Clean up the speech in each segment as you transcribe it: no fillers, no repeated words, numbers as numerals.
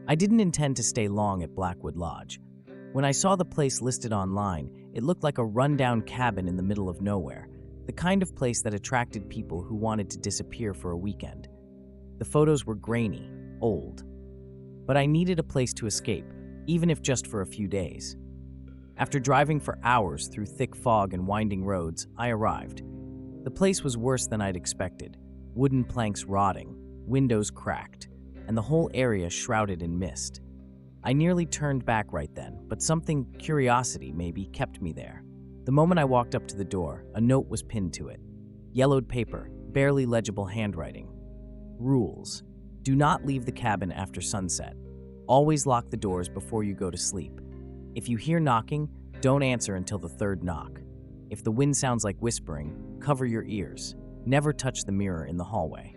I didn't intend to stay long at Blackwood Lodge. When I saw the place listed online, it looked like a rundown cabin in the middle of nowhere, the kind of place that attracted people who wanted to disappear for a weekend. The photos were grainy, old. But I needed a place to escape, even if just for a few days. After driving for hours through thick fog and winding roads, I arrived. The place was worse than I'd expected. Wooden planks rotting, windows cracked, and the whole area shrouded in mist. I nearly turned back right then, but something, curiosity maybe, kept me there. The moment I walked up to the door, a note was pinned to it. Yellowed paper, barely legible handwriting. Rules. Do not leave the cabin after sunset. Always lock the doors before you go to sleep. If you hear knocking, don't answer until the third knock. If the wind sounds like whispering, cover your ears. Never touch the mirror in the hallway.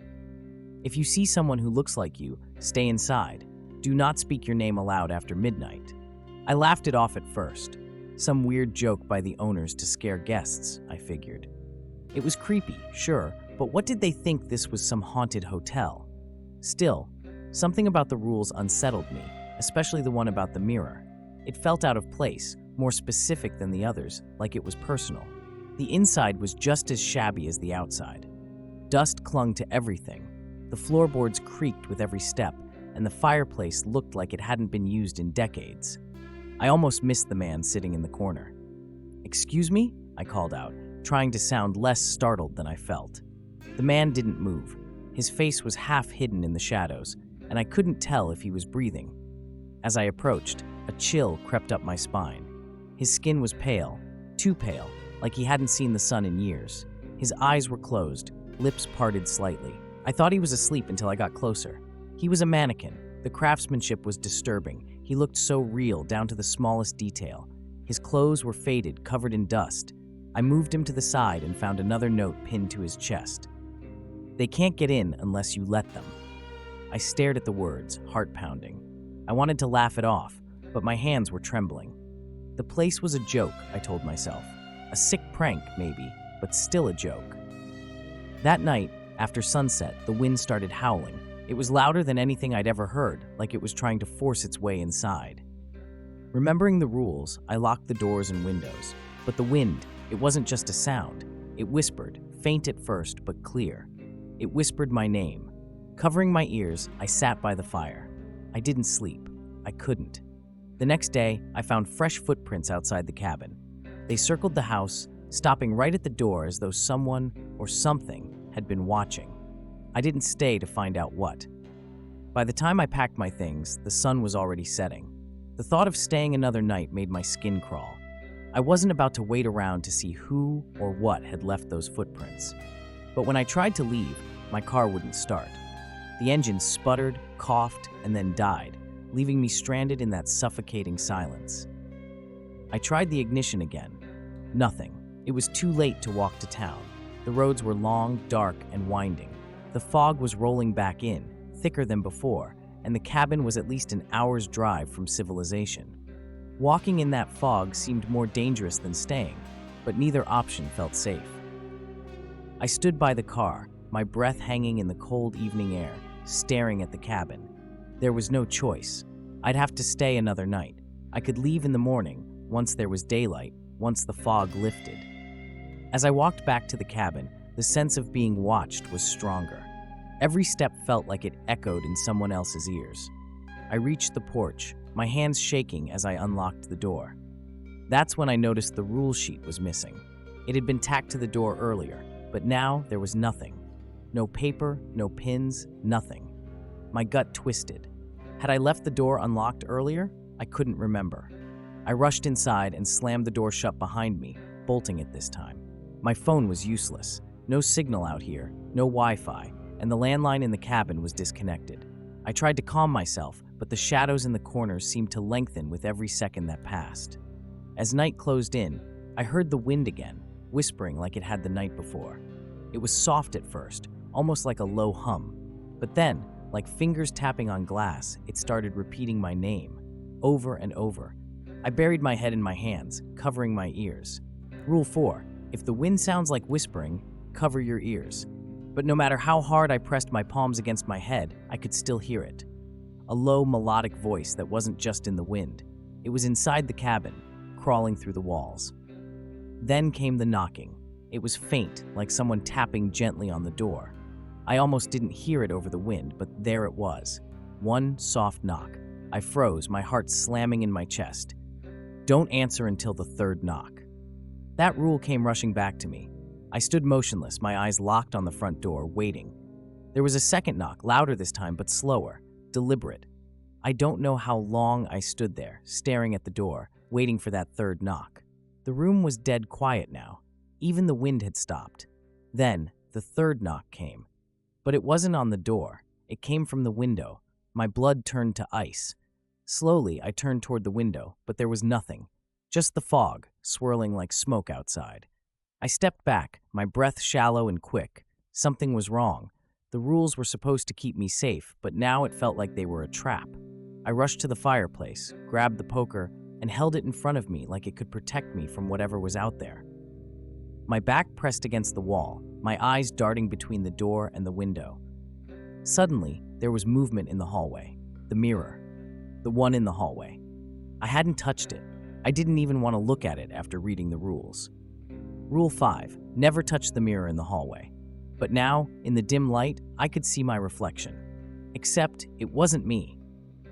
If you see someone who looks like you, stay inside. Do not speak your name aloud after midnight. I laughed it off at first. Some weird joke by the owners to scare guests, I figured. It was creepy, sure, but what did they think this was some haunted hotel? Still, something about the rules unsettled me, especially the one about the mirror. It felt out of place, more specific than the others, like it was personal. The inside was just as shabby as the outside. Dust clung to everything. The floorboards creaked with every step, and the fireplace looked like it hadn't been used in decades. I almost missed the man sitting in the corner. "Excuse me?" I called out, trying to sound less startled than I felt. The man didn't move. His face was half hidden in the shadows, and I couldn't tell if he was breathing. As I approached, a chill crept up my spine. His skin was pale, too pale, like he hadn't seen the sun in years. His eyes were closed, lips parted slightly. I thought he was asleep until I got closer. He was a mannequin. The craftsmanship was disturbing. He looked so real, down to the smallest detail. His clothes were faded, covered in dust. I moved him to the side and found another note pinned to his chest. "They can't get in unless you let them." I stared at the words, heart pounding. I wanted to laugh it off, but my hands were trembling. The place was a joke, I told myself. A sick prank, maybe, but still a joke. That night, after sunset, the wind started howling. It was louder than anything I'd ever heard, like it was trying to force its way inside. Remembering the rules, I locked the doors and windows. But the wind, it wasn't just a sound. It whispered, faint at first, but clear. It whispered my name. Covering my ears, I sat by the fire. I didn't sleep. I couldn't. The next day, I found fresh footprints outside the cabin. They circled the house, stopping right at the door as though someone or something had been watching. I didn't stay to find out what. By the time I packed my things, the sun was already setting. The thought of staying another night made my skin crawl. I wasn't about to wait around to see who or what had left those footprints. But when I tried to leave, my car wouldn't start. The engine sputtered, coughed, and then died, leaving me stranded in that suffocating silence. I tried the ignition again. Nothing. It was too late to walk to town. The roads were long, dark, and winding. The fog was rolling back in, thicker than before, and the cabin was at least an hour's drive from civilization. Walking in that fog seemed more dangerous than staying, but neither option felt safe. I stood by the car, my breath hanging in the cold evening air, staring at the cabin. There was no choice. I'd have to stay another night. I could leave in the morning, once there was daylight, once the fog lifted. As I walked back to the cabin, the sense of being watched was stronger. Every step felt like it echoed in someone else's ears. I reached the porch, my hands shaking as I unlocked the door. That's when I noticed the rule sheet was missing. It had been tacked to the door earlier, but now there was nothing. No paper, no pins, nothing. My gut twisted. Had I left the door unlocked earlier? I couldn't remember. I rushed inside and slammed the door shut behind me, bolting it this time. My phone was useless. No signal out here, no Wi-Fi, and the landline in the cabin was disconnected. I tried to calm myself, but the shadows in the corners seemed to lengthen with every second that passed. As night closed in, I heard the wind again, whispering like it had the night before. It was soft at first, almost like a low hum. But then, like fingers tapping on glass, it started repeating my name, over and over. I buried my head in my hands, covering my ears. Rule 4, if the wind sounds like whispering, cover your ears. But no matter how hard I pressed my palms against my head, I could still hear it. a low melodic voice that wasn't just in the wind. It was inside the cabin, crawling through the walls. Then came the knocking. It was faint, like someone tapping gently on the door. I almost didn't hear it over the wind, but there it was. One soft knock. I froze, my heart slamming in my chest. Don't answer until the third knock. That rule came rushing back to me. I stood motionless, my eyes locked on the front door, waiting. There was a second knock, louder this time, but slower, deliberate. I don't know how long I stood there, staring at the door, waiting for that third knock. The room was dead quiet now. Even the wind had stopped. Then, the third knock came. But it wasn't on the door. It came from the window. My blood turned to ice. Slowly, I turned toward the window, but there was nothing. Just the fog, swirling like smoke outside. I stepped back, my breath shallow and quick. Something was wrong. The rules were supposed to keep me safe, but now it felt like they were a trap. I rushed to the fireplace, grabbed the poker, and held it in front of me like it could protect me from whatever was out there. My back pressed against the wall, my eyes darting between the door and the window. Suddenly, there was movement in the hallway. The mirror. The one in the hallway. I hadn't touched it. I didn't even want to look at it after reading the rules. Rule 5. Never touch the mirror in the hallway. But now, in the dim light, I could see my reflection. Except, it wasn't me.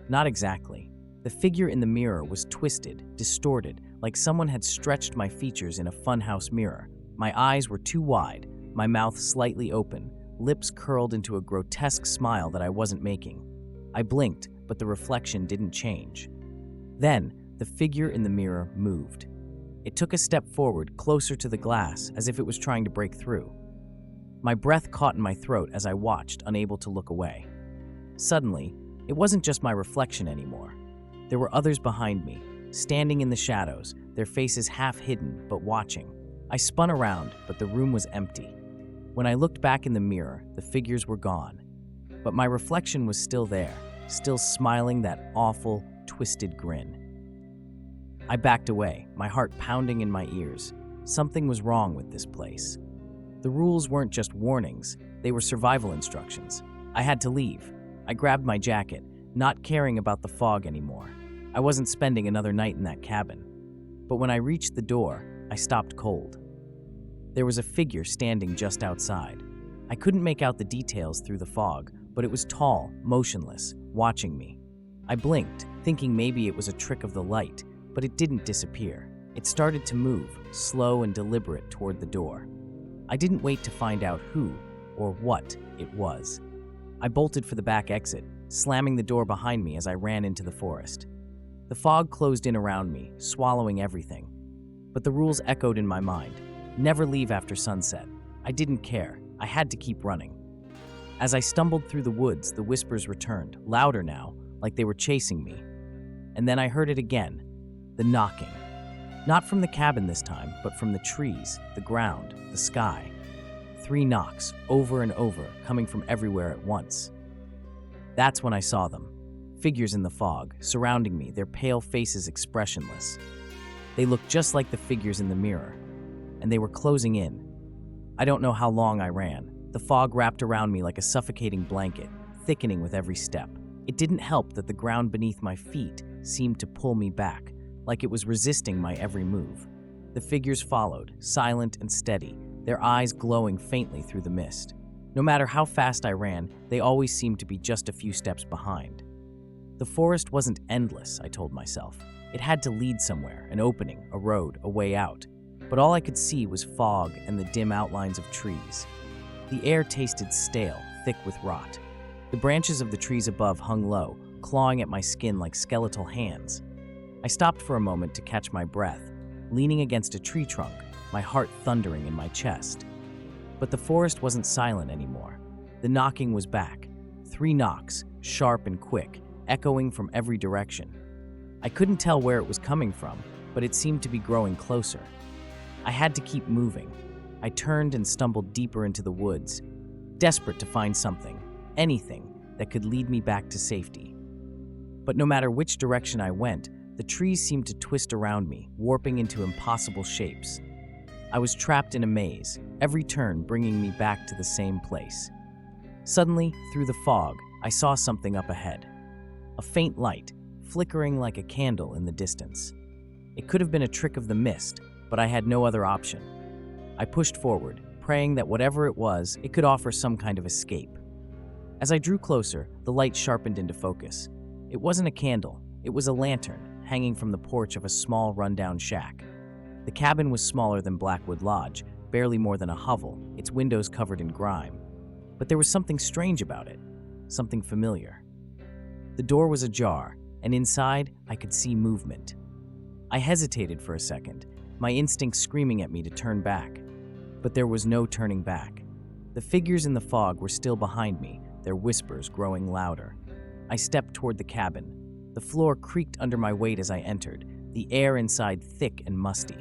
Not exactly. The figure in the mirror was twisted, distorted, like someone had stretched my features in a funhouse mirror. My eyes were too wide, my mouth slightly open, lips curled into a grotesque smile that I wasn't making. I blinked, but the reflection didn't change. Then, the figure in the mirror moved. It took a step forward, closer to the glass, as if it was trying to break through. My breath caught in my throat as I watched, unable to look away. Suddenly, it wasn't just my reflection anymore. There were others behind me, standing in the shadows, their faces half hidden, but watching. I spun around, but the room was empty. When I looked back in the mirror, the figures were gone. But my reflection was still there, still smiling that awful, twisted grin. I backed away, my heart pounding in my ears. Something was wrong with this place. The rules weren't just warnings, they were survival instructions. I had to leave. I grabbed my jacket, not caring about the fog anymore. I wasn't spending another night in that cabin. But when I reached the door, I stopped cold. There was a figure standing just outside. I couldn't make out the details through the fog, but it was tall, motionless, watching me. I blinked, thinking maybe it was a trick of the light, but it didn't disappear. It started to move, slow and deliberate, toward the door. I didn't wait to find out who or what it was. I bolted for the back exit, slamming the door behind me as I ran into the forest. The fog closed in around me, swallowing everything. But the rules echoed in my mind. Never leave after sunset. I didn't care. I had to keep running. As I stumbled through the woods, the whispers returned, louder now, like they were chasing me. And then I heard it again, the knocking. Not from the cabin this time, but from the trees, the ground, the sky. 3 knocks, over and over, coming from everywhere at once. That's when I saw them. Figures in the fog, surrounding me, their pale faces expressionless. They looked just like the figures in the mirror, and they were closing in. I don't know how long I ran. The fog wrapped around me like a suffocating blanket, thickening with every step. It didn't help that the ground beneath my feet seemed to pull me back, like it was resisting my every move. The figures followed, silent and steady, their eyes glowing faintly through the mist. No matter how fast I ran, they always seemed to be just a few steps behind. The forest wasn't endless, I told myself. It had to lead somewhere, an opening, a road, a way out. But all I could see was fog and the dim outlines of trees. The air tasted stale, thick with rot. The branches of the trees above hung low, clawing at my skin like skeletal hands. I stopped for a moment to catch my breath, leaning against a tree trunk, my heart thundering in my chest. But the forest wasn't silent anymore. The knocking was back. 3 knocks, sharp and quick, echoing from every direction. I couldn't tell where it was coming from, but it seemed to be growing closer. I had to keep moving. I turned and stumbled deeper into the woods, desperate to find something, anything, that could lead me back to safety. But no matter which direction I went, the trees seemed to twist around me, warping into impossible shapes. I was trapped in a maze, every turn bringing me back to the same place. Suddenly, through the fog, I saw something up ahead. a faint light, flickering like a candle in the distance. It could have been a trick of the mist, but I had no other option. I pushed forward, praying that whatever it was, it could offer some kind of escape. As I drew closer, the light sharpened into focus. It wasn't a candle, it was a lantern hanging from the porch of a small rundown shack. The cabin was smaller than Blackwood Lodge, barely more than a hovel, its windows covered in grime. But there was something strange about it, something familiar. The door was ajar, and inside I could see movement. I hesitated for a second, my instincts screaming at me to turn back. But there was no turning back. The figures in the fog were still behind me, their whispers growing louder. I stepped toward the cabin. The floor creaked under my weight as I entered, the air inside thick and musty.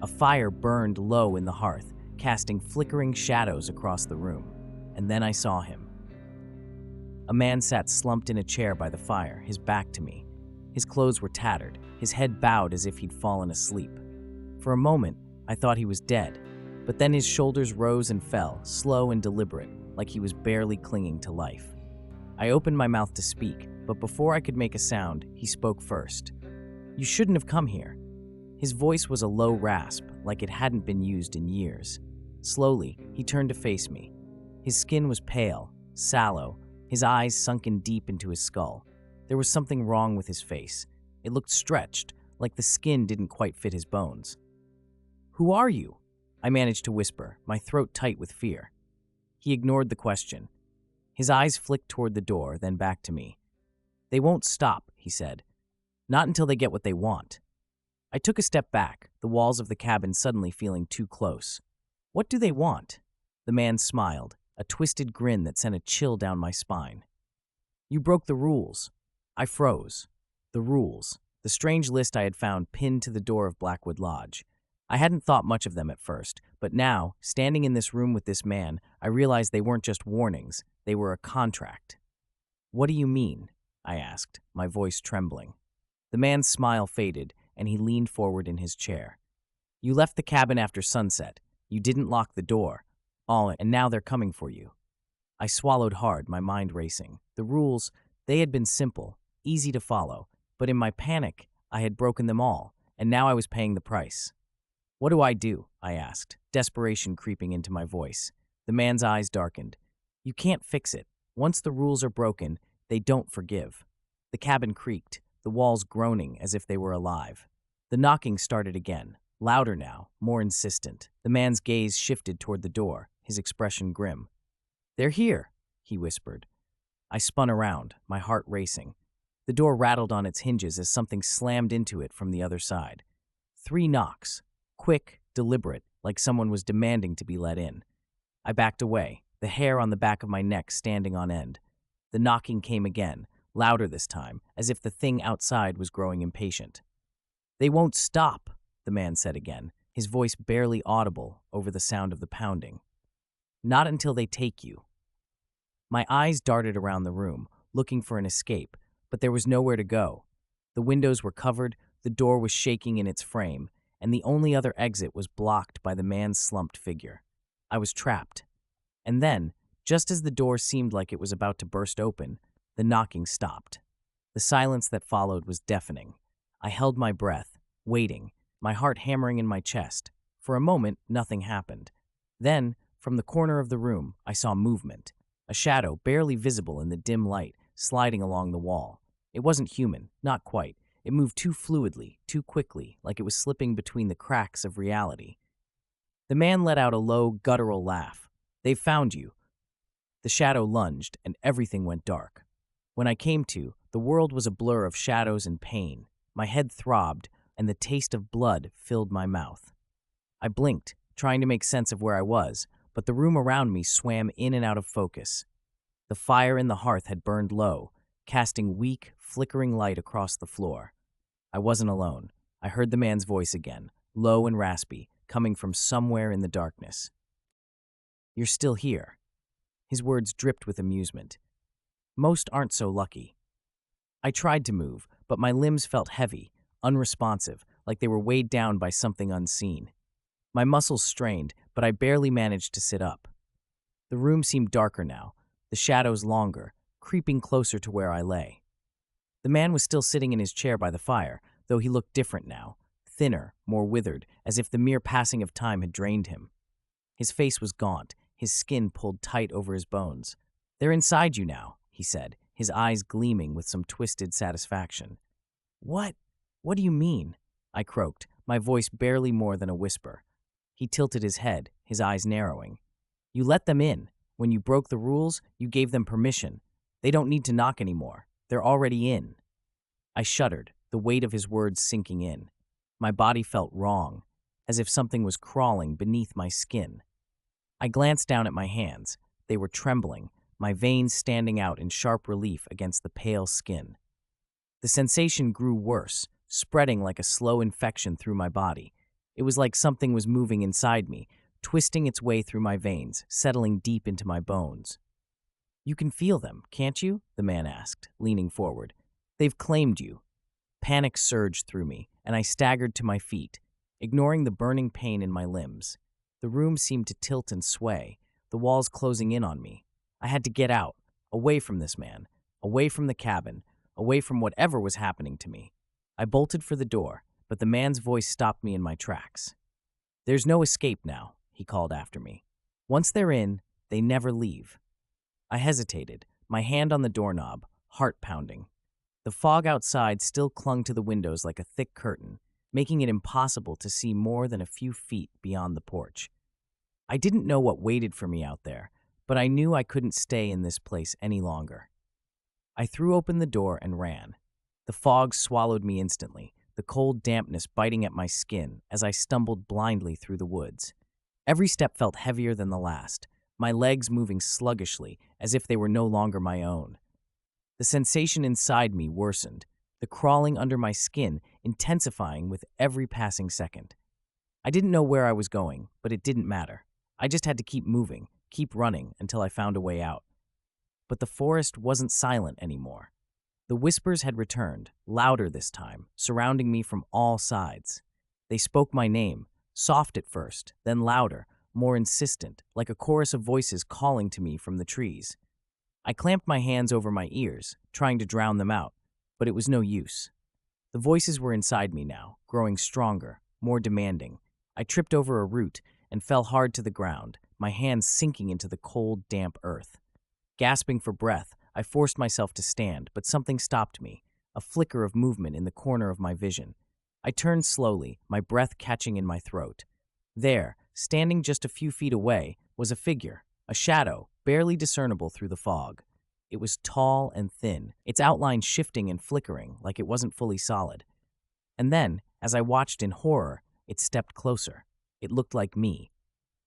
A fire burned low in the hearth, casting flickering shadows across the room. And then I saw him. A man sat slumped in a chair by the fire, his back to me. His clothes were tattered, his head bowed as if he'd fallen asleep. For a moment, I thought he was dead, but then his shoulders rose and fell, slow and deliberate, like he was barely clinging to life. I opened my mouth to speak, but before I could make a sound, he spoke first. "You shouldn't have come here." His voice was a low rasp, like it hadn't been used in years. Slowly, he turned to face me. His skin was pale, sallow, his eyes sunken deep into his skull. There was something wrong with his face. It looked stretched, like the skin didn't quite fit his bones. "Who are you?" I managed to whisper, my throat tight with fear. He ignored the question. His eyes flicked toward the door, then back to me. "They won't stop," he said. "Not until they get what they want." I took a step back, the walls of the cabin suddenly feeling too close. "What do they want?" The man smiled, a twisted grin that sent a chill down my spine. "You broke the rules." I froze. The rules. The strange list I had found pinned to the door of Blackwood Lodge. I hadn't thought much of them at first, but now, standing in this room with this man, I realized they weren't just warnings, they were a contract. "What do you mean?" I asked, my voice trembling. The man's smile faded, and he leaned forward in his chair. "You left the cabin after sunset. You didn't lock the door. And now they're coming for you." I swallowed hard, my mind racing. The rules, they had been simple, easy to follow, but in my panic, I had broken them all, and now I was paying the price. "What do I do?" I asked, desperation creeping into my voice. The man's eyes darkened. "You can't fix it. Once the rules are broken, they don't forgive." The cabin creaked, the walls groaning as if they were alive. The knocking started again, louder now, more insistent. The man's gaze shifted toward the door, his expression grim. "They're here," he whispered. I spun around, my heart racing. The door rattled on its hinges as something slammed into it from the other side. 3 knocks. Quick, deliberate, like someone was demanding to be let in. I backed away, the hair on the back of my neck standing on end. The knocking came again, louder this time, as if the thing outside was growing impatient. "They won't stop," the man said again, his voice barely audible over the sound of the pounding. "Not until they take you." My eyes darted around the room, looking for an escape, but there was nowhere to go. The windows were covered, the door was shaking in its frame, and the only other exit was blocked by the man's slumped figure. I was trapped. And then, just as the door seemed like it was about to burst open, the knocking stopped. The silence that followed was deafening. I held my breath, waiting, my heart hammering in my chest. For a moment, nothing happened. Then, from the corner of the room, I saw movement. A shadow, barely visible in the dim light, sliding along the wall. It wasn't human, not quite. It moved too fluidly, too quickly, like it was slipping between the cracks of reality. The man let out a low, guttural laugh. "They've found you." The shadow lunged, and everything went dark. When I came to, the world was a blur of shadows and pain. My head throbbed, and the taste of blood filled my mouth. I blinked, trying to make sense of where I was, but the room around me swam in and out of focus. The fire in the hearth had burned low, casting weak, flickering light across the floor. I wasn't alone. I heard the man's voice again, low and raspy, coming from somewhere in the darkness. "You're still here." His words dripped with amusement. "Most aren't so lucky." I tried to move, but my limbs felt heavy, unresponsive, like they were weighed down by something unseen. My muscles strained, but I barely managed to sit up. The room seemed darker now, the shadows longer, creeping closer to where I lay. The man was still sitting in his chair by the fire, though he looked different now, thinner, more withered, as if the mere passing of time had drained him. His face was gaunt, his skin pulled tight over his bones. "They're inside you now," he said, his eyes gleaming with some twisted satisfaction. "What? What do you mean?" I croaked, my voice barely more than a whisper. He tilted his head, his eyes narrowing. "You let them in. When you broke the rules, you gave them permission. They don't need to knock anymore. They're already in." I shuddered, the weight of his words sinking in. My body felt wrong, as if something was crawling beneath my skin. I glanced down at my hands. They were trembling, my veins standing out in sharp relief against the pale skin. The sensation grew worse, spreading like a slow infection through my body. It was like something was moving inside me, twisting its way through my veins, settling deep into my bones. "You can feel them, can't you?" the man asked, leaning forward. "They've claimed you." Panic surged through me, and I staggered to my feet, ignoring the burning pain in my limbs. The room seemed to tilt and sway, the walls closing in on me. I had to get out, away from this man, away from the cabin, away from whatever was happening to me. I bolted for the door, but the man's voice stopped me in my tracks. "There's no escape now," he called after me. "Once they're in, they never leave." I hesitated, my hand on the doorknob, heart pounding. The fog outside still clung to the windows like a thick curtain, making it impossible to see more than a few feet beyond the porch. I didn't know what waited for me out there, but I knew I couldn't stay in this place any longer. I threw open the door and ran. The fog swallowed me instantly, the cold dampness biting at my skin as I stumbled blindly through the woods. Every step felt heavier than the last, my legs moving sluggishly as if they were no longer my own. The sensation inside me worsened, the crawling under my skin intensifying with every passing second. I didn't know where I was going, but it didn't matter. I just had to keep moving, keep running until I found a way out. But the forest wasn't silent anymore. The whispers had returned, louder this time, surrounding me from all sides. They spoke my name, soft at first, then louder, more insistent, like a chorus of voices calling to me from the trees. I clamped my hands over my ears, trying to drown them out, but it was no use. The voices were inside me now, growing stronger, more demanding. I tripped over a root and fell hard to the ground, my hands sinking into the cold, damp earth. Gasping for breath, I forced myself to stand, but something stopped me, a flicker of movement in the corner of my vision. I turned slowly, my breath catching in my throat. There, standing just a few feet away, was a figure, a shadow, barely discernible through the fog. It was tall and thin, its outline shifting and flickering like it wasn't fully solid. And then, as I watched in horror, it stepped closer. It looked like me.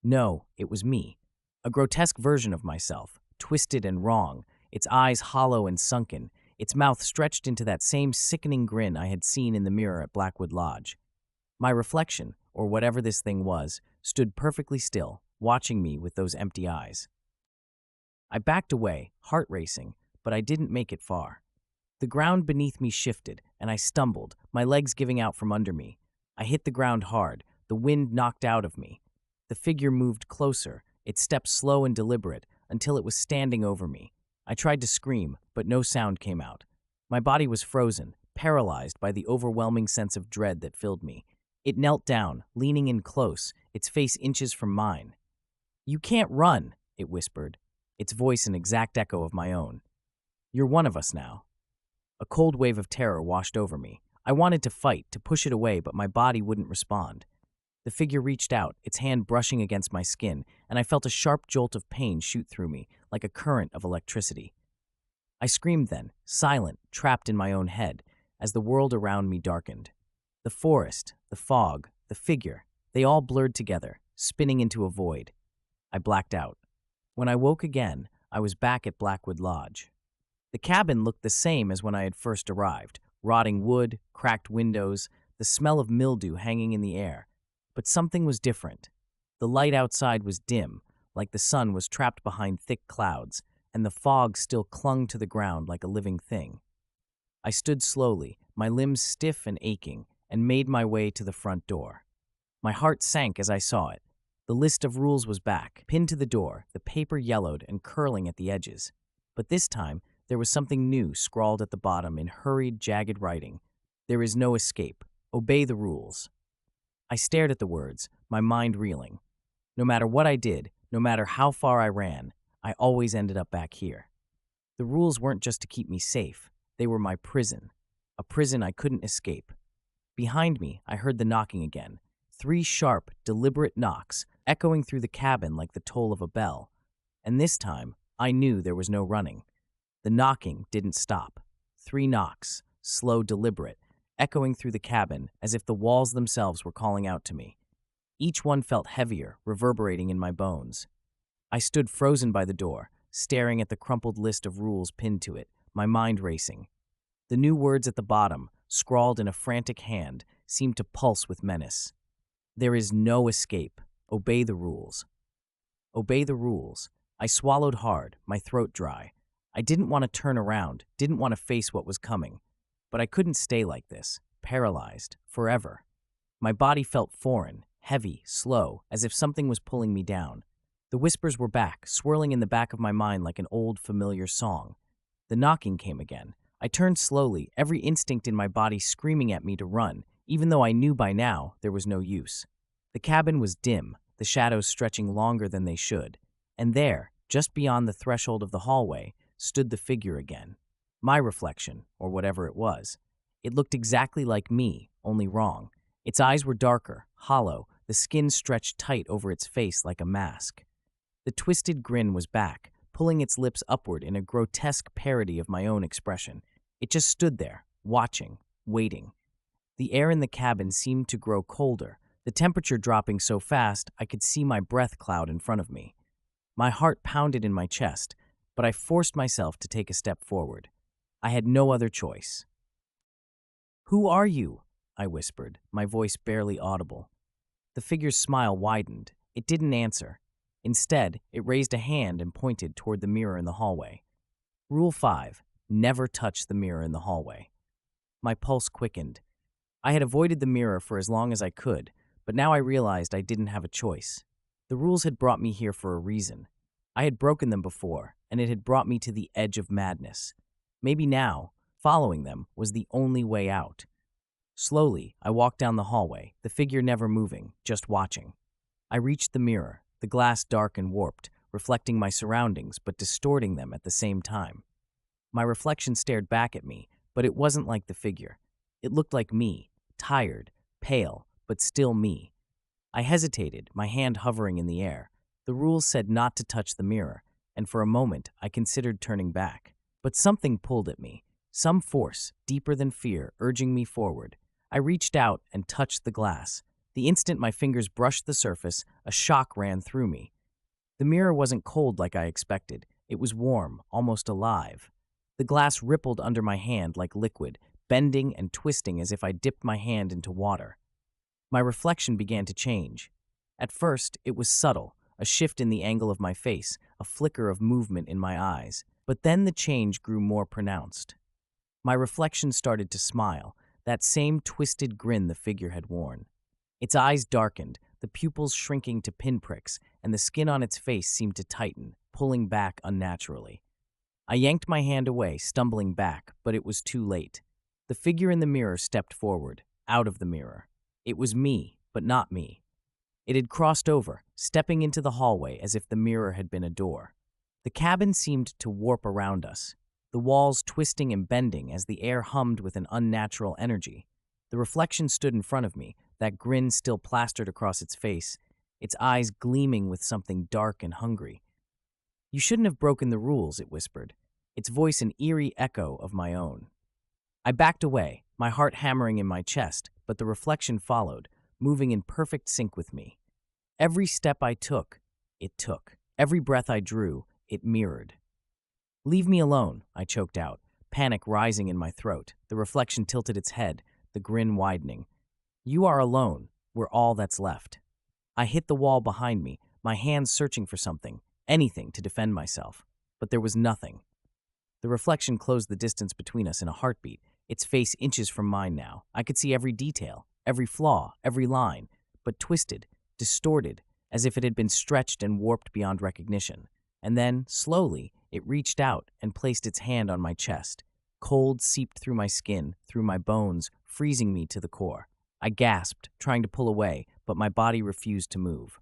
No, it was me. A grotesque version of myself, twisted and wrong, its eyes hollow and sunken, its mouth stretched into that same sickening grin I had seen in the mirror at Blackwood Lodge. My reflection, or whatever this thing was, stood perfectly still, watching me with those empty eyes. I backed away, heart racing, but I didn't make it far. The ground beneath me shifted, and I stumbled, my legs giving out from under me. I hit the ground hard, the wind knocked out of me. The figure moved closer, its steps slow and deliberate, until it was standing over me. I tried to scream, but no sound came out. My body was frozen, paralyzed by the overwhelming sense of dread that filled me. It knelt down, leaning in close, its face inches from mine. "You can't run," it whispered, its voice an exact echo of my own. "You're one of us now." A cold wave of terror washed over me. I wanted to fight, to push it away, but my body wouldn't respond. The figure reached out, its hand brushing against my skin, and I felt a sharp jolt of pain shoot through me, like a current of electricity. I screamed then, silent, trapped in my own head, as the world around me darkened. The forest, the fog, the figure, they all blurred together, spinning into a void. I blacked out. When I woke again, I was back at Blackwood Lodge. The cabin looked the same as when I had first arrived, rotting wood, cracked windows, the smell of mildew hanging in the air. But something was different. The light outside was dim, like the sun was trapped behind thick clouds, and the fog still clung to the ground like a living thing. I stood slowly, my limbs stiff and aching, and made my way to the front door. My heart sank as I saw it. The list of rules was back, pinned to the door, the paper yellowed and curling at the edges. But this time, there was something new scrawled at the bottom in hurried, jagged writing. There is no escape. Obey the rules. I stared at the words, my mind reeling. No matter what I did, no matter how far I ran, I always ended up back here. The rules weren't just to keep me safe. They were my prison. A prison I couldn't escape. Behind me, I heard the knocking again. 3 sharp, deliberate knocks, echoing through the cabin like the toll of a bell. And this time, I knew there was no running. The knocking didn't stop. 3 knocks, slow, deliberate, echoing through the cabin as if the walls themselves were calling out to me. Each one felt heavier, reverberating in my bones. I stood frozen by the door, staring at the crumpled list of rules pinned to it, my mind racing. The new words at the bottom, scrawled in a frantic hand, seemed to pulse with menace. There is no escape. Obey the rules. Obey the rules. I swallowed hard, my throat dry. I didn't want to turn around, didn't want to face what was coming. But I couldn't stay like this, paralyzed, forever. My body felt foreign, heavy, slow, as if something was pulling me down. The whispers were back, swirling in the back of my mind like an old, familiar song. The knocking came again. I turned slowly, every instinct in my body screaming at me to run, even though I knew by now there was no use. The cabin was dim, the shadows stretching longer than they should. And there, just beyond the threshold of the hallway, stood the figure again. My reflection, or whatever it was. It looked exactly like me, only wrong. Its eyes were darker, hollow, the skin stretched tight over its face like a mask. The twisted grin was back, pulling its lips upward in a grotesque parody of my own expression. It just stood there, watching, waiting. The air in the cabin seemed to grow colder, the temperature dropping so fast I could see my breath cloud in front of me. My heart pounded in my chest, but I forced myself to take a step forward. I had no other choice. "Who are you?" I whispered, my voice barely audible. The figure's smile widened. It didn't answer. Instead, it raised a hand and pointed toward the mirror in the hallway. Rule 5. Never touch the mirror in the hallway. My pulse quickened. I had avoided the mirror for as long as I could, but now I realized I didn't have a choice. The rules had brought me here for a reason. I had broken them before, and it had brought me to the edge of madness. Maybe now, following them was the only way out. Slowly, I walked down the hallway, the figure never moving, just watching. I reached the mirror, the glass dark and warped, reflecting my surroundings but distorting them at the same time. My reflection stared back at me, but it wasn't like the figure. It looked like me, tired, pale, but still me. I hesitated, my hand hovering in the air. The rules said not to touch the mirror, and for a moment I considered turning back. But something pulled at me, some force, deeper than fear, urging me forward. I reached out and touched the glass. The instant my fingers brushed the surface, a shock ran through me. The mirror wasn't cold like I expected. It was warm, almost alive. The glass rippled under my hand like liquid, bending and twisting as if I dipped my hand into water. My reflection began to change. At first, it was subtle, a shift in the angle of my face, a flicker of movement in my eyes. But then the change grew more pronounced. My reflection started to smile, that same twisted grin the figure had worn. Its eyes darkened, the pupils shrinking to pinpricks, and the skin on its face seemed to tighten, pulling back unnaturally. I yanked my hand away, stumbling back, but it was too late. The figure in the mirror stepped forward, out of the mirror. It was me, but not me. It had crossed over, stepping into the hallway as if the mirror had been a door. The cabin seemed to warp around us, the walls twisting and bending as the air hummed with an unnatural energy. The reflection stood in front of me, that grin still plastered across its face, its eyes gleaming with something dark and hungry. "You shouldn't have broken the rules," it whispered, its voice an eerie echo of my own. I backed away, my heart hammering in my chest, but the reflection followed, moving in perfect sync with me. Every step I took, it took. Every breath I drew, it mirrored. "Leave me alone," I choked out, panic rising in my throat. The reflection tilted its head, the grin widening. "You are alone. We're all that's left." I hit the wall behind me, my hands searching for something, anything to defend myself. But there was nothing. The reflection closed the distance between us in a heartbeat, its face inches from mine now. I could see every detail, every flaw, every line, but twisted, distorted, as if it had been stretched and warped beyond recognition. And then, slowly, it reached out and placed its hand on my chest. Cold seeped through my skin, through my bones, freezing me to the core. I gasped, trying to pull away, but my body refused to move.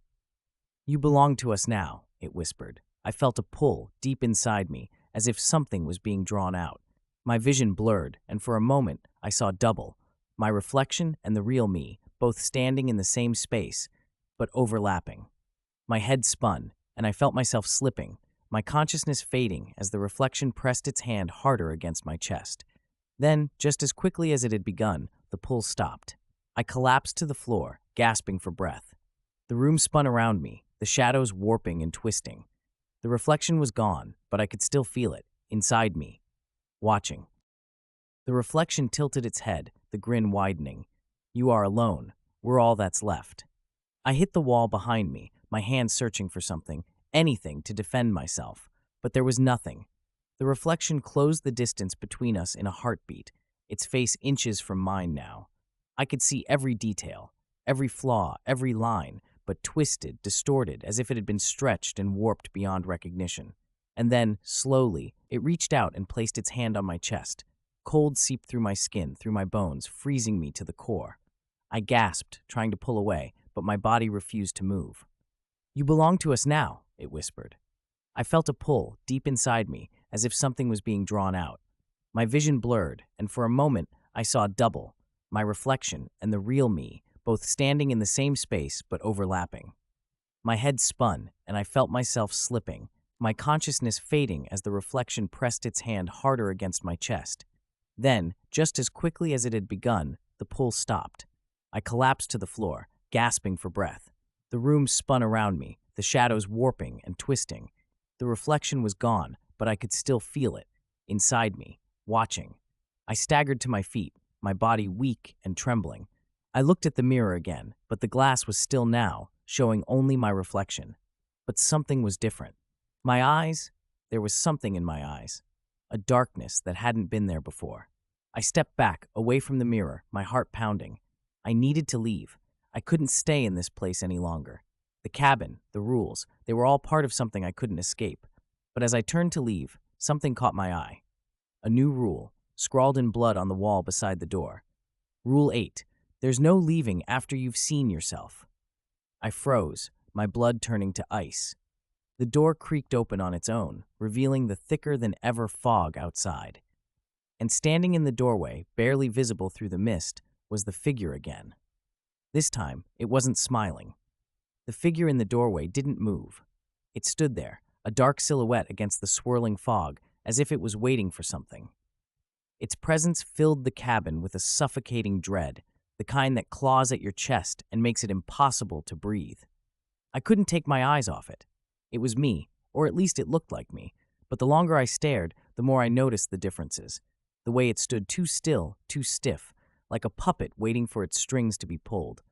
"You belong to us now," it whispered. I felt a pull deep inside me, as if something was being drawn out. My vision blurred, and for a moment I saw double, my reflection and the real me, both standing in the same space, but overlapping. My head spun, and I felt myself slipping, my consciousness fading as the reflection pressed its hand harder against my chest. Then, just as quickly as it had begun, the pull stopped. I collapsed to the floor, gasping for breath. The room spun around me, the shadows warping and twisting. The reflection was gone, but I could still feel it, inside me, watching. The reflection tilted its head, the grin widening. "You are alone. We're all that's left." I hit the wall behind me, my hand searching for something, anything to defend myself. But there was nothing. The reflection closed the distance between us in a heartbeat, its face inches from mine now. I could see every detail, every flaw, every line, but twisted, distorted, as if it had been stretched and warped beyond recognition. And then, slowly, it reached out and placed its hand on my chest. Cold seeped through my skin, through my bones, freezing me to the core. I gasped, trying to pull away, but my body refused to move. "You belong to us now," it whispered. I felt a pull deep inside me, as if something was being drawn out. My vision blurred, and for a moment I saw double, my reflection and the real me, both standing in the same space but overlapping. My head spun, and I felt myself slipping, my consciousness fading as the reflection pressed its hand harder against my chest. Then, just as quickly as it had begun, the pull stopped. I collapsed to the floor, gasping for breath. The room spun around me, the shadows warping and twisting. The reflection was gone, but I could still feel it, inside me, watching. I staggered to my feet, my body weak and trembling. I looked at the mirror again, but the glass was still now, showing only my reflection. But something was different. My eyes, there was something in my eyes, a darkness that hadn't been there before. I stepped back, away from the mirror, my heart pounding. I needed to leave. I couldn't stay in this place any longer. The cabin, the rules, they were all part of something I couldn't escape. But as I turned to leave, something caught my eye. A new rule, scrawled in blood on the wall beside the door. Rule 8. There's no leaving after you've seen yourself. I froze, my blood turning to ice. The door creaked open on its own, revealing the thicker-than-ever fog outside. And standing in the doorway, barely visible through the mist, was the figure again. This time, it wasn't smiling. The figure in the doorway didn't move. It stood there, a dark silhouette against the swirling fog, as if it was waiting for something. Its presence filled the cabin with a suffocating dread, the kind that claws at your chest and makes it impossible to breathe. I couldn't take my eyes off it. It was me, or at least it looked like me, but the longer I stared, the more I noticed the differences. The way it stood too still, too stiff, like a puppet waiting for its strings to be pulled.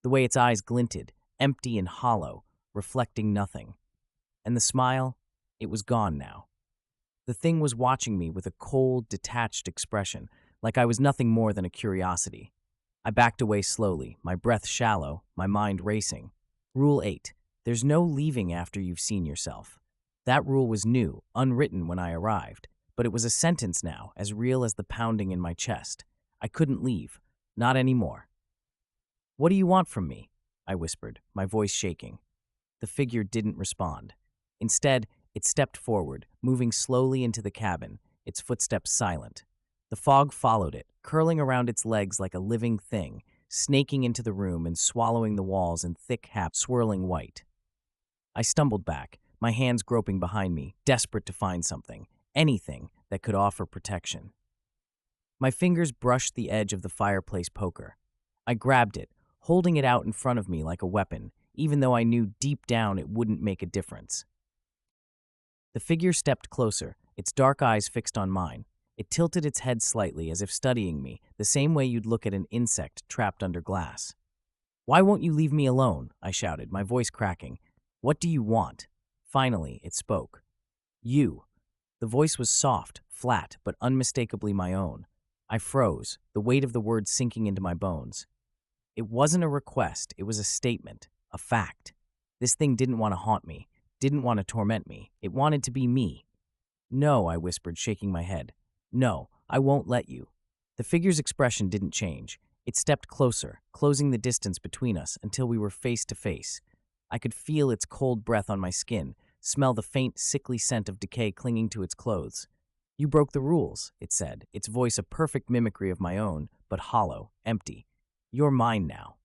The way its eyes glinted, empty and hollow, reflecting nothing. And the smile, it was gone now. The thing was watching me with a cold, detached expression, like I was nothing more than a curiosity. I backed away slowly, my breath shallow, my mind racing. Rule 8. There's no leaving after you've seen yourself. That rule was new, unwritten when I arrived, but it was a sentence now, as real as the pounding in my chest. I couldn't leave. Not anymore. "What do you want from me?" I whispered, my voice shaking. The figure didn't respond. Instead, it stepped forward, moving slowly into the cabin, its footsteps silent. The fog followed it, curling around its legs like a living thing, snaking into the room and swallowing the walls in thick haps swirling white. I stumbled back, my hands groping behind me, desperate to find something, anything that could offer protection. My fingers brushed the edge of the fireplace poker. I grabbed it, holding it out in front of me like a weapon, even though I knew deep down it wouldn't make a difference. The figure stepped closer, its dark eyes fixed on mine. It tilted its head slightly as if studying me, the same way you'd look at an insect trapped under glass. "Why won't you leave me alone?" I shouted, my voice cracking. "What do you want?" Finally, it spoke. "You." The voice was soft, flat, but unmistakably my own. I froze, the weight of the words sinking into my bones. It wasn't a request, it was a statement, a fact. This thing didn't want to haunt me, didn't want to torment me. It wanted to be me. No, I whispered, shaking my head. No, I won't let you. The figure's expression didn't change. It stepped closer, closing the distance between us until we were face to face. I could feel its cold breath on my skin, smell the faint, sickly scent of decay clinging to its clothes. You broke the rules, it said, its voice a perfect mimicry of my own, but hollow, empty. You're mine now.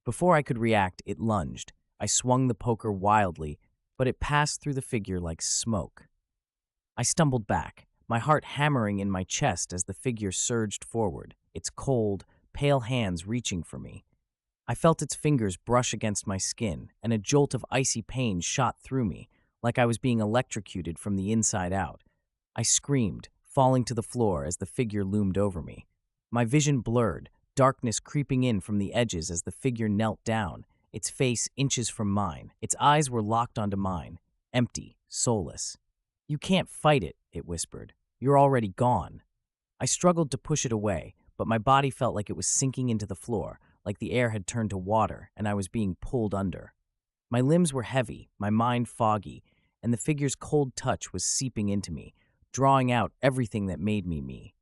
Before I could react, it lunged. I swung the poker wildly, but it passed through the figure like smoke. I stumbled back, my heart hammering in my chest as the figure surged forward, its cold, pale hands reaching for me. I felt its fingers brush against my skin, and a jolt of icy pain shot through me, like I was being electrocuted from the inside out. I screamed, falling to the floor as the figure loomed over me. My vision blurred, darkness creeping in from the edges as the figure knelt down, its face inches from mine. Its eyes were locked onto mine, empty, soulless. You can't fight it, it whispered. You're already gone. I struggled to push it away, but my body felt like it was sinking into the floor, like the air had turned to water and I was being pulled under. My limbs were heavy, my mind foggy, and the figure's cold touch was seeping into me, drawing out everything that made me me.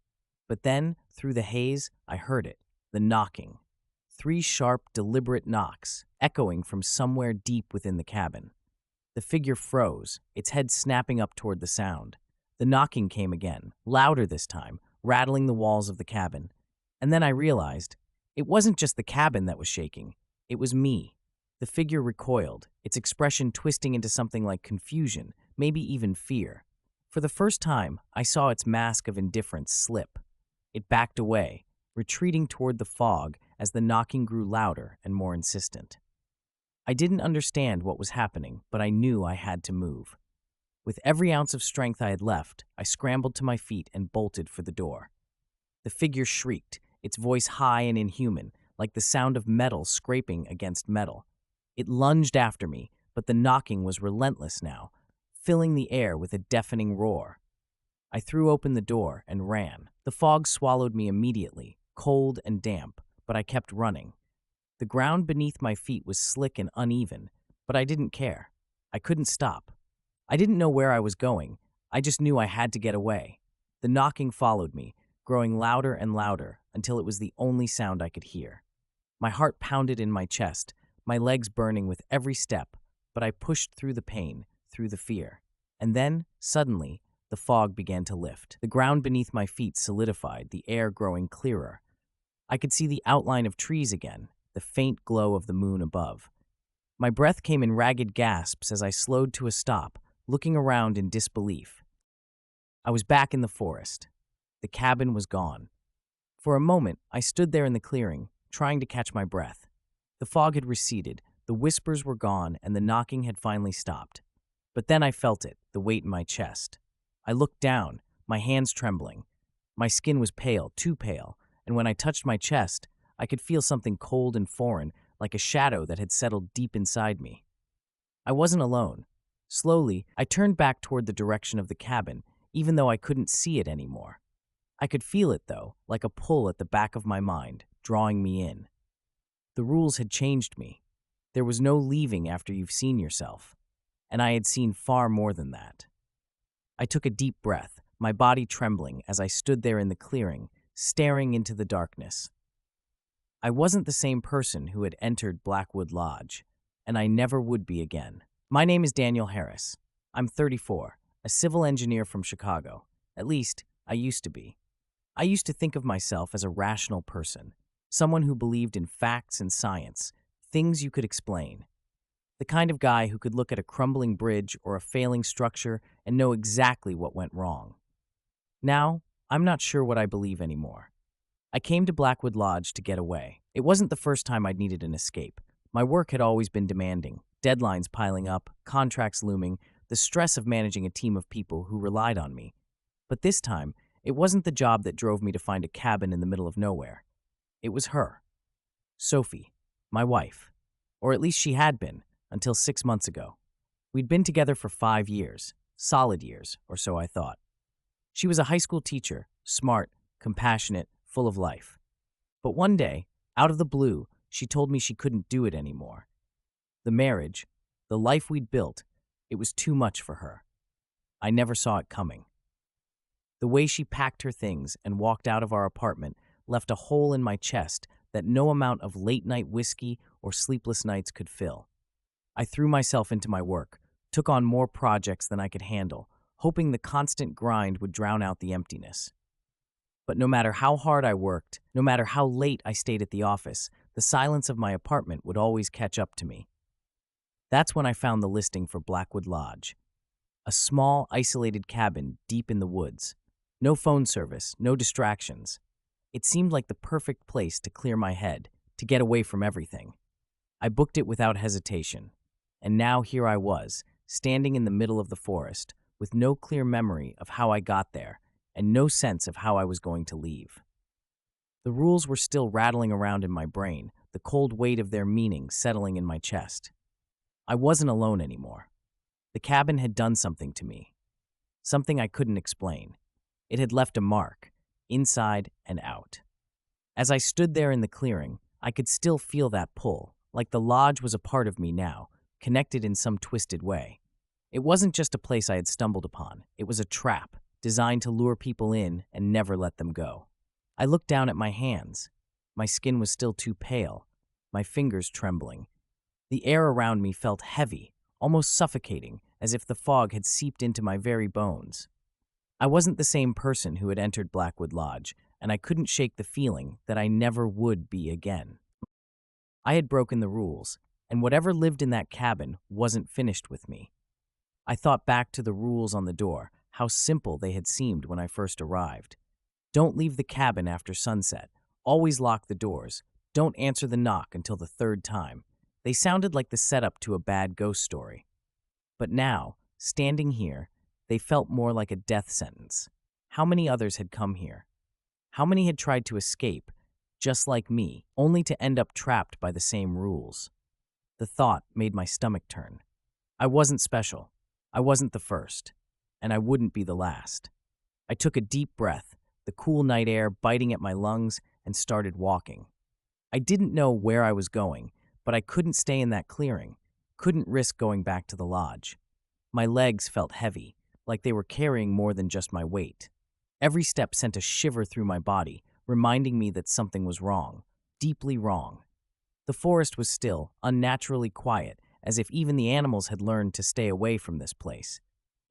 But then, through the haze, I heard it, the knocking. 3 sharp, deliberate knocks, echoing from somewhere deep within the cabin. The figure froze, its head snapping up toward the sound. The knocking came again, louder this time, rattling the walls of the cabin. And then I realized, it wasn't just the cabin that was shaking. It was me. The figure recoiled, its expression twisting into something like confusion, maybe even fear. For the first time, I saw its mask of indifference slip. It backed away, retreating toward the fog as the knocking grew louder and more insistent. I didn't understand what was happening, but I knew I had to move. With every ounce of strength I had left, I scrambled to my feet and bolted for the door. The figure shrieked, its voice high and inhuman, like the sound of metal scraping against metal. It lunged after me, but the knocking was relentless now, filling the air with a deafening roar. I threw open the door and ran. The fog swallowed me immediately, cold and damp, but I kept running. The ground beneath my feet was slick and uneven, but I didn't care. I couldn't stop. I didn't know where I was going. I just knew I had to get away. The knocking followed me, growing louder and louder until it was the only sound I could hear. My heart pounded in my chest, my legs burning with every step, but I pushed through the pain, through the fear. And then, suddenly, the fog began to lift. The ground beneath my feet solidified, the air growing clearer. I could see the outline of trees again, the faint glow of the moon above. My breath came in ragged gasps as I slowed to a stop, looking around in disbelief. I was back in the forest. The cabin was gone. For a moment, I stood there in the clearing, trying to catch my breath. The fog had receded, the whispers were gone, and the knocking had finally stopped. But then I felt it, the weight in my chest. I looked down, my hands trembling. My skin was pale, too pale, and when I touched my chest, I could feel something cold and foreign, like a shadow that had settled deep inside me. I wasn't alone. Slowly, I turned back toward the direction of the cabin, even though I couldn't see it anymore. I could feel it, though, like a pull at the back of my mind, drawing me in. The rules had changed me. There was no leaving after you've seen yourself, and I had seen far more than that. I took a deep breath, my body trembling as I stood there in the clearing, staring into the darkness. I wasn't the same person who had entered Blackwood Lodge, and I never would be again. My name is Daniel Harris. I'm 34, a civil engineer from Chicago. At least, I used to be. I used to think of myself as a rational person, someone who believed in facts and science, things you could explain. The kind of guy who could look at a crumbling bridge or a failing structure and know exactly what went wrong. Now, I'm not sure what I believe anymore. I came to Blackwood Lodge to get away. It wasn't the first time I'd needed an escape. My work had always been demanding, deadlines piling up, contracts looming, the stress of managing a team of people who relied on me. But this time, it wasn't the job that drove me to find a cabin in the middle of nowhere. It was her. Sophie, my wife. Or at least she had been, until 6 months ago. We'd been together for 5 years, solid years, or so I thought. She was a high school teacher, smart, compassionate, full of life. But one day, out of the blue, she told me she couldn't do it anymore. The marriage, the life we'd built, it was too much for her. I never saw it coming. The way she packed her things and walked out of our apartment left a hole in my chest that no amount of late-night whiskey or sleepless nights could fill. I threw myself into my work, took on more projects than I could handle, hoping the constant grind would drown out the emptiness. But no matter how hard I worked, no matter how late I stayed at the office, the silence of my apartment would always catch up to me. That's when I found the listing for Blackwood Lodge, a small, isolated cabin deep in the woods. No phone service, no distractions. It seemed like the perfect place to clear my head, to get away from everything. I booked it without hesitation, and now here I was, standing in the middle of the forest, with no clear memory of how I got there, and no sense of how I was going to leave. The rules were still rattling around in my brain, the cold weight of their meaning settling in my chest. I wasn't alone anymore. The cabin had done something to me, something I couldn't explain. It had left a mark, inside and out. As I stood there in the clearing, I could still feel that pull, like the lodge was a part of me now, connected in some twisted way. It wasn't just a place I had stumbled upon. It was a trap, designed to lure people in and never let them go. I looked down at my hands. My skin was still too pale, my fingers trembling. The air around me felt heavy, almost suffocating, as if the fog had seeped into my very bones. I wasn't the same person who had entered Blackwood Lodge, and I couldn't shake the feeling that I never would be again. I had broken the rules, and whatever lived in that cabin wasn't finished with me. I thought back to the rules on the door, how simple they had seemed when I first arrived. Don't leave the cabin after sunset. Always lock the doors. Don't answer the knock until the third time. They sounded like the setup to a bad ghost story. But now, standing here, they felt more like a death sentence. How many others had come here? How many had tried to escape, just like me, only to end up trapped by the same rules? The thought made my stomach turn. I wasn't special. I wasn't the first. And I wouldn't be the last. I took a deep breath, the cool night air biting at my lungs, and started walking. I didn't know where I was going, but I couldn't stay in that clearing, couldn't risk going back to the lodge. My legs felt heavy, like they were carrying more than just my weight. Every step sent a shiver through my body, reminding me that something was wrong, deeply wrong. The forest was still, unnaturally quiet, as if even the animals had learned to stay away from this place.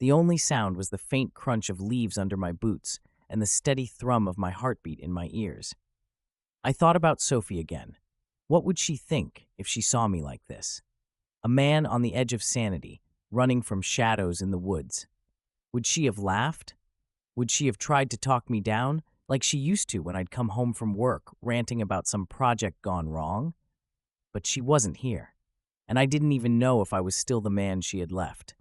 The only sound was the faint crunch of leaves under my boots and the steady thrum of my heartbeat in my ears. I thought about Sophie again. What would she think if she saw me like this? A man on the edge of sanity, running from shadows in the woods. Would she have laughed? Would she have tried to talk me down, like she used to when I'd come home from work, ranting about some project gone wrong? But she wasn't here, and I didn't even know if I was still the man she had left.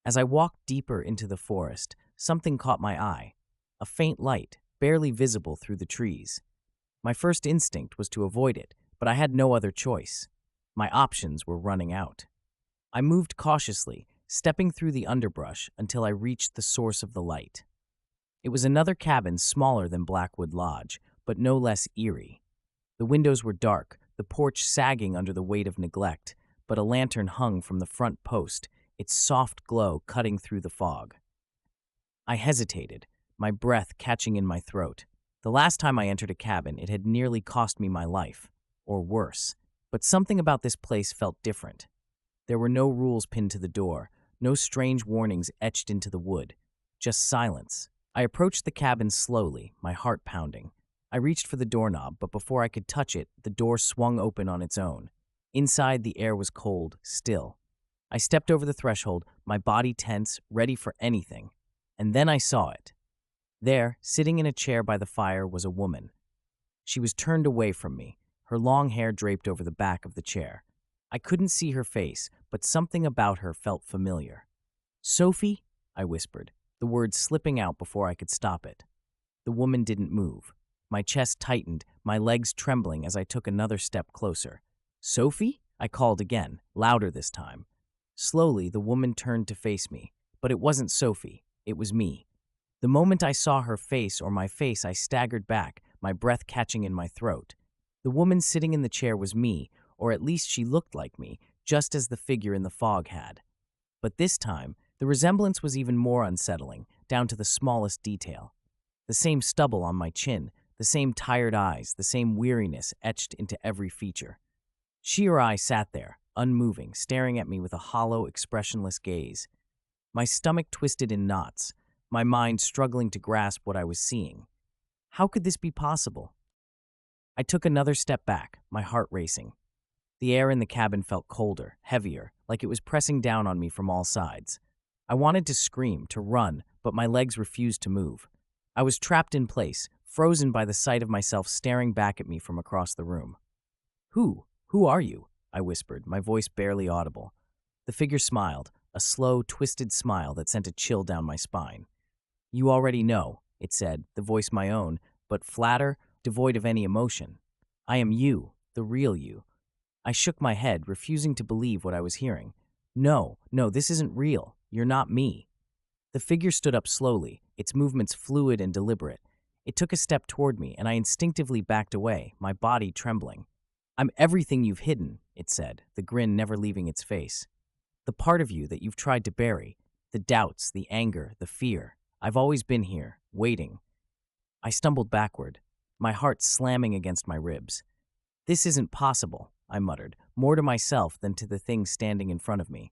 As I walked deeper into the forest, something caught my eye. A faint light, barely visible through the trees. My first instinct was to avoid it, but I had no other choice. My options were running out. I moved cautiously, stepping through the underbrush until I reached the source of the light. It was another cabin smaller than Blackwood Lodge, but no less eerie. The windows were dark, the porch sagging under the weight of neglect, but a lantern hung from the front post, its soft glow cutting through the fog. I hesitated, my breath catching in my throat. The last time I entered a cabin, it had nearly cost me my life, or worse. But something about this place felt different. There were no rules pinned to the door, no strange warnings etched into the wood, just silence. I approached the cabin slowly, my heart pounding. I reached for the doorknob, but before I could touch it, the door swung open on its own. Inside, the air was cold, still. I stepped over the threshold, my body tense, ready for anything. And then I saw it. There, sitting in a chair by the fire, was a woman. She was turned away from me, her long hair draped over the back of the chair. I couldn't see her face, but something about her felt familiar. "Sophie?" I whispered, the words slipping out before I could stop it. The woman didn't move. My chest tightened, my legs trembling as I took another step closer. "Sophie?" I called again, louder this time. Slowly, the woman turned to face me, but it wasn't Sophie, it was me. The moment I saw her face or my face, I staggered back, my breath catching in my throat. The woman sitting in the chair was me, or at least she looked like me, just as the figure in the fog had. But this time, the resemblance was even more unsettling, down to the smallest detail. The same stubble on my chin, the same tired eyes, the same weariness etched into every feature. She or I sat there, unmoving, staring at me with a hollow, expressionless gaze. My stomach twisted in knots, my mind struggling to grasp what I was seeing. How could this be possible? I took another step back, my heart racing. The air in the cabin felt colder, heavier, like it was pressing down on me from all sides. I wanted to scream, to run, but my legs refused to move. I was trapped in place, frozen by the sight of myself staring back at me from across the room. Who are you?" I whispered, my voice barely audible. The figure smiled, a slow, twisted smile that sent a chill down my spine. "You already know," it said, the voice my own, but flatter, devoid of any emotion. "I am you, the real you." I shook my head, refusing to believe what I was hearing. No, this isn't real. You're not me." The figure stood up slowly, its movements fluid and deliberate. It took a step toward me, and I instinctively backed away, my body trembling. "I'm everything you've hidden," it said, the grin never leaving its face. "The part of you that you've tried to bury, the doubts, the anger, the fear. I've always been here, waiting." I stumbled backward, my heart slamming against my ribs. "This isn't possible," I muttered, more to myself than to the thing standing in front of me.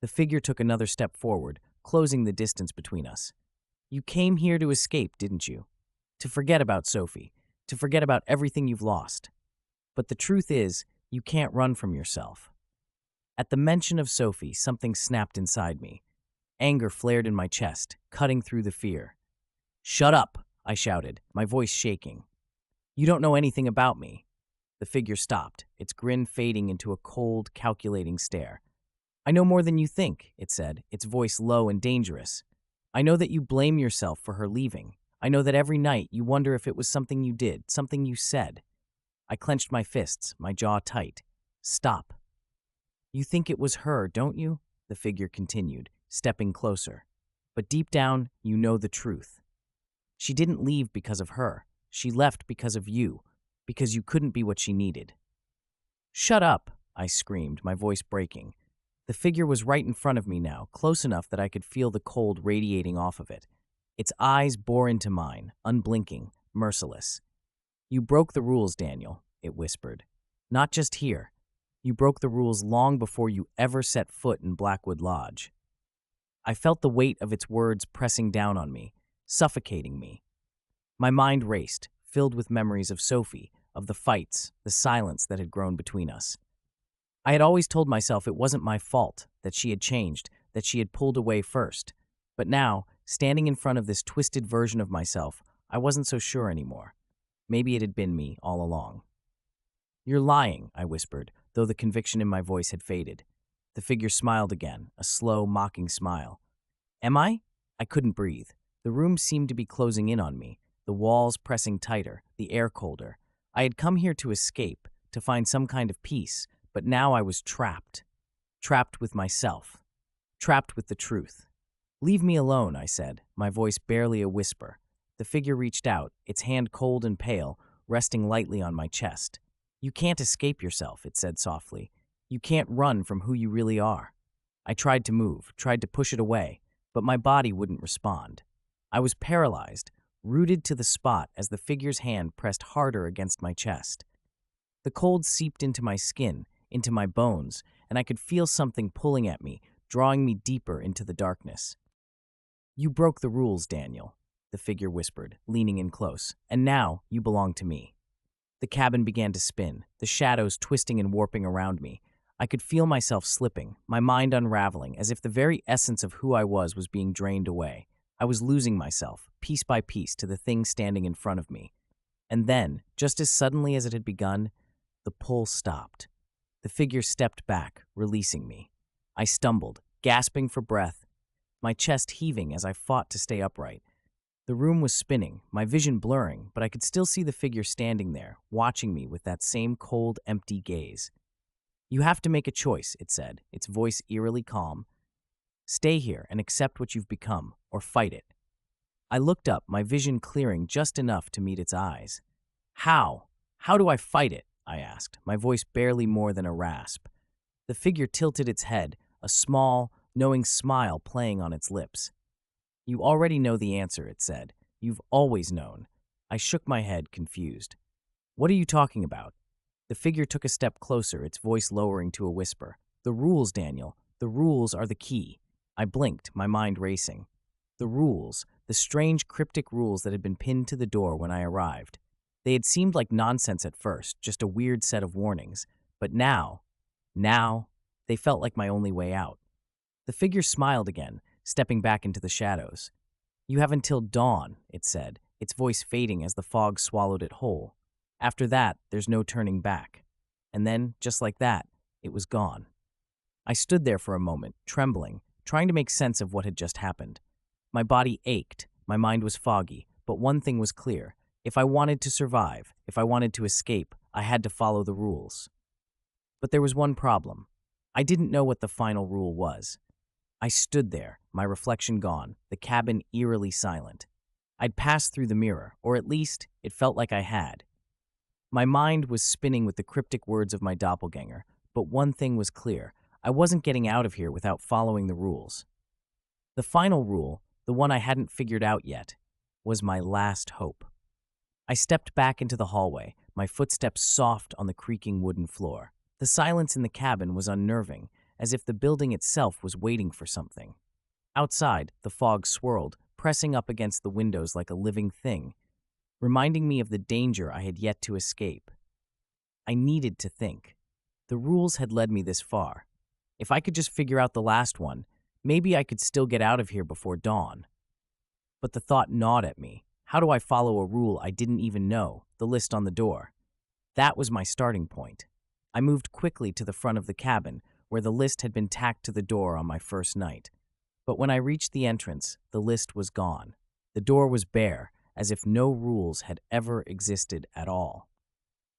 The figure took another step forward, closing the distance between us. "You came here to escape, didn't you? To forget about Sophie, to forget about everything you've lost. But the truth is, you can't run from yourself." At the mention of Sophie, something snapped inside me. Anger flared in my chest, cutting through the fear. "Shut up," I shouted, my voice shaking. "You don't know anything about me." The figure stopped, its grin fading into a cold, calculating stare. "I know more than you think," it said, its voice low and dangerous. "I know that you blame yourself for her leaving. I know that every night you wonder if it was something you did, something you said." I clenched my fists, my jaw tight. "Stop." "You think it was her, don't you?" the figure continued, stepping closer. "But deep down, you know the truth. She didn't leave because of her. She left because of you, because you couldn't be what she needed." "Shut up," I screamed, my voice breaking. The figure was right in front of me now, close enough that I could feel the cold radiating off of it. Its eyes bore into mine, unblinking, merciless. "You broke the rules, Daniel," it whispered. "Not just here. You broke the rules long before you ever set foot in Blackwood Lodge." I felt the weight of its words pressing down on me, suffocating me. My mind raced, filled with memories of Sophie, of the fights, the silence that had grown between us. I had always told myself it wasn't my fault, that she had changed, that she had pulled away first. But now, standing in front of this twisted version of myself, I wasn't so sure anymore. Maybe it had been me all along. "You're lying," I whispered, though the conviction in my voice had faded. The figure smiled again, a slow, mocking smile. "Am I?" I couldn't breathe. The room seemed to be closing in on me, the walls pressing tighter, the air colder. I had come here to escape, to find some kind of peace, but now I was trapped. Trapped with myself. Trapped with the truth. "Leave me alone," I said, my voice barely a whisper. The figure reached out, its hand cold and pale, resting lightly on my chest. "You can't escape yourself," it said softly. "You can't run from who you really are." I tried to move, tried to push it away, but my body wouldn't respond. I was paralyzed, rooted to the spot as the figure's hand pressed harder against my chest. The cold seeped into my skin, into my bones, and I could feel something pulling at me, drawing me deeper into the darkness. "You broke the rules, Daniel," the figure whispered, leaning in close, "and now you belong to me." The cabin began to spin, the shadows twisting and warping around me. I could feel myself slipping, my mind unraveling, as if the very essence of who I was being drained away. I was losing myself, piece by piece, to the thing standing in front of me. And then, just as suddenly as it had begun, the pull stopped. The figure stepped back, releasing me. I stumbled, gasping for breath, my chest heaving as I fought to stay upright. The room was spinning, my vision blurring, but I could still see the figure standing there, watching me with that same cold, empty gaze. "You have to make a choice," it said, its voice eerily calm. "Stay here and accept what you've become, or fight it." I looked up, my vision clearing just enough to meet its eyes. "How? How do I fight it?" I asked, my voice barely more than a rasp. The figure tilted its head, a small, knowing smile playing on its lips. You already know the answer, it said. You've always known. I shook my head, confused. What are you talking about? The figure took a step closer, its voice lowering to a whisper. The rules, Daniel. The rules are the key. I blinked, my mind racing. The rules, the strange cryptic rules that had been pinned to the door when I arrived. They had seemed like nonsense at first, just a weird set of warnings. But now, they felt like my only way out. The figure smiled again, stepping back into the shadows. You have until dawn, it said, its voice fading as the fog swallowed it whole. After that, there's no turning back. And then, just like that, it was gone. I stood there for a moment, trembling, trying to make sense of what had just happened. My body ached, my mind was foggy, but one thing was clear. If I wanted to survive, if I wanted to escape, I had to follow the rules. But there was one problem. I didn't know what the final rule was. I stood there, my reflection gone, the cabin eerily silent. I'd passed through the mirror, or at least, it felt like I had. My mind was spinning with the cryptic words of my doppelganger, but one thing was clear. I wasn't getting out of here without following the rules. The final rule, the one I hadn't figured out yet, was my last hope. I stepped back into the hallway, my footsteps soft on the creaking wooden floor. The silence in the cabin was unnerving, as if the building itself was waiting for something. Outside, the fog swirled, pressing up against the windows like a living thing, reminding me of the danger I had yet to escape. I needed to think. The rules had led me this far. If I could just figure out the last one, maybe I could still get out of here before dawn. But the thought gnawed at me. How do I follow a rule I didn't even know, the list on the door? That was my starting point. I moved quickly to the front of the cabin, where the list had been tacked to the door on my first night. But when I reached the entrance, the list was gone. The door was bare, as if no rules had ever existed at all.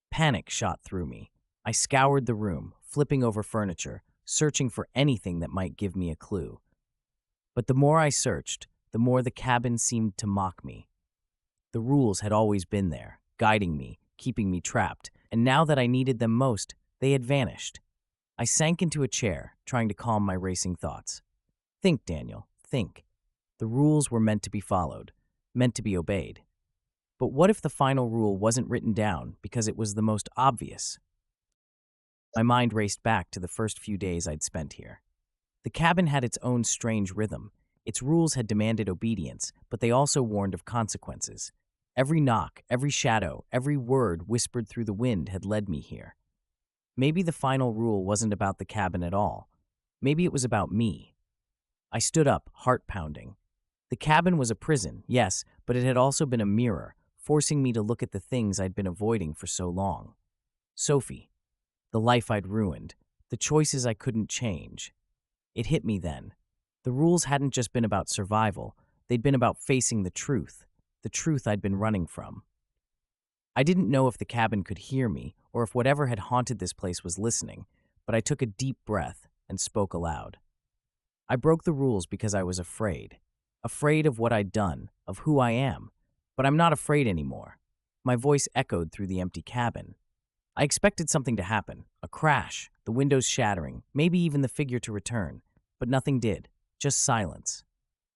Panic shot through me. I scoured the room, flipping over furniture, searching for anything that might give me a clue. But the more I searched, the more the cabin seemed to mock me. The rules had always been there, guiding me, keeping me trapped, and now that I needed them most, they had vanished. I sank into a chair, trying to calm my racing thoughts. Think, Daniel, think. The rules were meant to be followed, meant to be obeyed. But what if the final rule wasn't written down because it was the most obvious? My mind raced back to the first few days I'd spent here. The cabin had its own strange rhythm. Its rules had demanded obedience, but they also warned of consequences. Every knock, every shadow, every word whispered through the wind had led me here. Maybe the final rule wasn't about the cabin at all. Maybe it was about me. I stood up, heart pounding. The cabin was a prison, yes, but it had also been a mirror, forcing me to look at the things I'd been avoiding for so long. Sophie. The life I'd ruined. The choices I couldn't change. It hit me then. The rules hadn't just been about survival. They'd been about facing the truth I'd been running from. I didn't know if the cabin could hear me or if whatever had haunted this place was listening, but I took a deep breath and spoke aloud. I broke the rules because I was afraid. Afraid of what I'd done, of who I am. But I'm not afraid anymore. My voice echoed through the empty cabin. I expected something to happen, a crash, the windows shattering, maybe even the figure to return. But nothing did, just silence.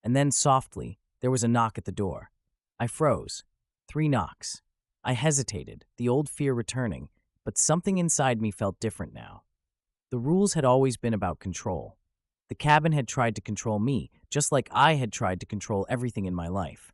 And then softly, there was a knock at the door. I froze. 3 knocks. I hesitated, the old fear returning, but something inside me felt different now. The rules had always been about control. The cabin had tried to control me, just like I had tried to control everything in my life.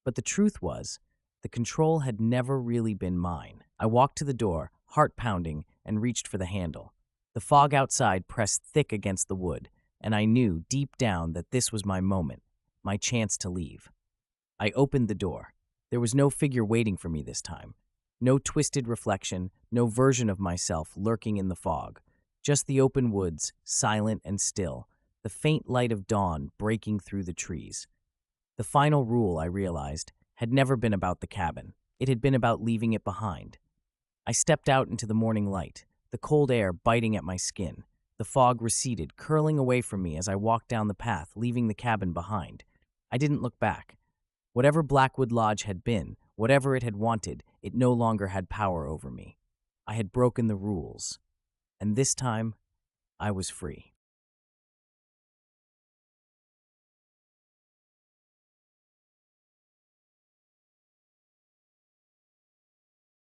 But the truth was, the control had never really been mine. I walked to the door, heart pounding, and reached for the handle. The fog outside pressed thick against the wood, and I knew deep down that this was my moment, my chance to leave. I opened the door. There was no figure waiting for me this time. No twisted reflection, no version of myself lurking in the fog. Just the open woods, silent and still, the faint light of dawn breaking through the trees. The final rule, I realized, had never been about the cabin. It had been about leaving it behind. I stepped out into the morning light, the cold air biting at my skin. The fog receded, curling away from me as I walked down the path, leaving the cabin behind. I didn't look back. Whatever Blackwood Lodge had been, whatever it had wanted, it no longer had power over me. I had broken the rules. And this time, I was free.